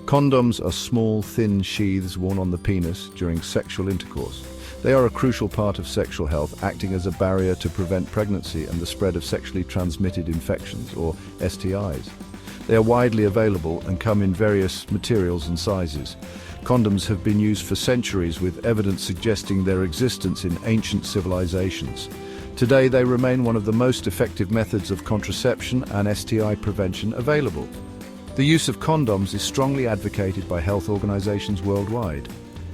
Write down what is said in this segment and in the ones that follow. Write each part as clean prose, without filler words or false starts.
Condoms are small, thin sheaths worn on the penis during sexual intercourse. They are a crucial part of sexual health, acting as a barrier to prevent pregnancy and the spread of sexually transmitted infections, or STIs. They are widely available and come in various materials and sizes. Condoms have been used for centuries, with evidence suggesting their existence in ancient civilizations. Today, they remain one of the most effective methods of contraception and STI prevention available. The use of condoms is strongly advocated by health organizations worldwide.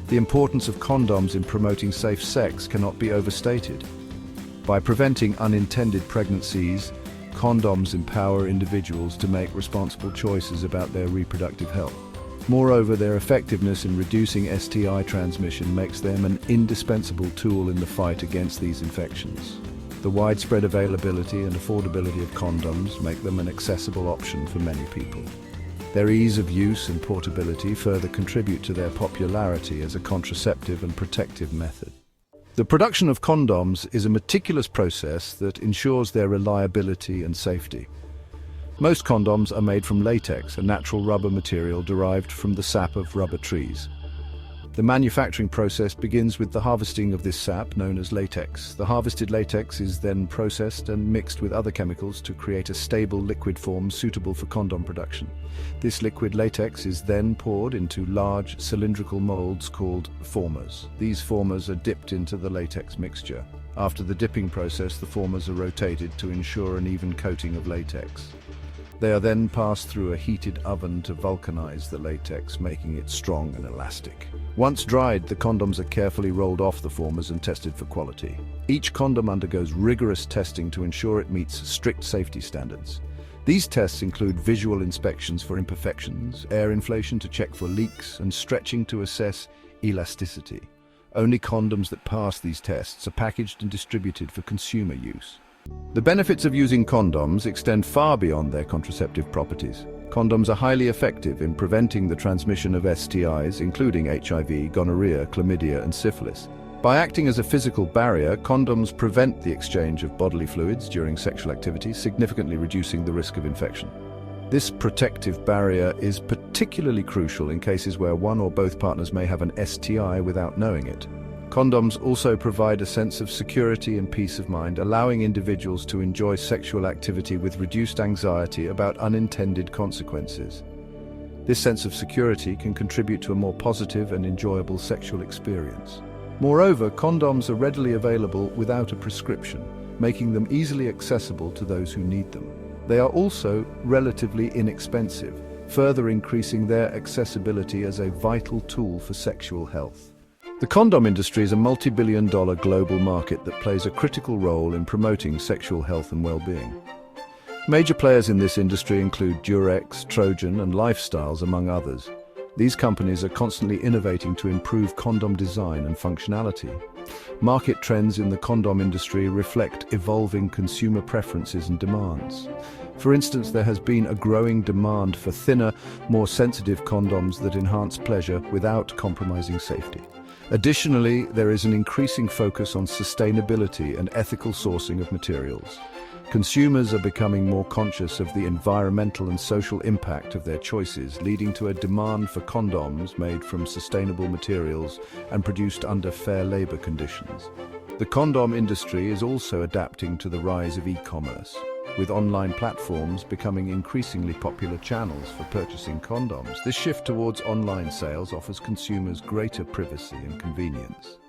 The importance of condoms in promoting safe sex cannot be overstated. By preventing unintended pregnancies, condoms empower individuals to make responsible choices about their reproductive health. Moreover, their effectiveness in reducing STI transmission makes them an indispensable tool in the fight against these infections. The widespread availability and affordability of condoms make them an accessible option for many people. Their ease of use and portability further contribute to their popularity as a contraceptive and protective method. The production of condoms is a meticulous process that ensures their reliability and safety. Most condoms are made from latex, a natural rubber material derived from the sap of rubber trees. The manufacturing process begins with the harvesting of this sap, known as latex. The harvested latex is then processed and mixed with other chemicals to create a stable liquid form suitable for condom production. This liquid latex is then poured into large cylindrical molds called formers. These formers are dipped into the latex mixture. After the dipping process, the formers are rotated to ensure an even coating of latex. They are then passed through a heated oven to vulcanize the latex, making it strong and elastic. Once dried, the condoms are carefully rolled off the formers and tested for quality. Each condom undergoes rigorous testing to ensure it meets strict safety standards. These tests include visual inspections for imperfections, air inflation to check for leaks, and stretching to assess elasticity. Only condoms that pass these tests are packaged and distributed for consumer use. The benefits of using condoms extend far beyond their contraceptive properties. Condoms are highly effective in preventing the transmission of STIs, including HIV, gonorrhea, chlamydia, and syphilis. By acting as a physical barrier, condoms prevent the exchange of bodily fluids during sexual activity, significantly reducing the risk of infection. This protective barrier is particularly crucial in cases where one or both partners may have an STI without knowing it. Condoms also provide a sense of security and peace of mind, allowing individuals to enjoy sexual activity with reduced anxiety about unintended consequences. This sense of security can contribute to a more positive and enjoyable sexual experience. Moreover, condoms are readily available without a prescription, making them easily accessible to those who need them. They are also relatively inexpensive, further increasing their accessibility as a vital tool for sexual health. The condom industry is a multi-billion-dollar global market that plays a critical role in promoting sexual health and well-being. Major players in this industry include Durex, Trojan, and Lifestyles, among others. These companies are constantly innovating to improve condom design and functionality. Market trends in the condom industry reflect evolving consumer preferences and demands. For instance, there has been a growing demand for thinner, more sensitive condoms that enhance pleasure without compromising safety. Additionally, there is an increasing focus on sustainability and ethical sourcing of materials. Consumers are becoming more conscious of the environmental and social impact of their choices, leading to a demand for condoms made from sustainable materials and produced under fair labor conditions. The condom industry is also adapting to the rise of e-commerce, with online platforms becoming increasingly popular channels for purchasing condoms. This shift towards online sales offers consumers greater privacy and convenience.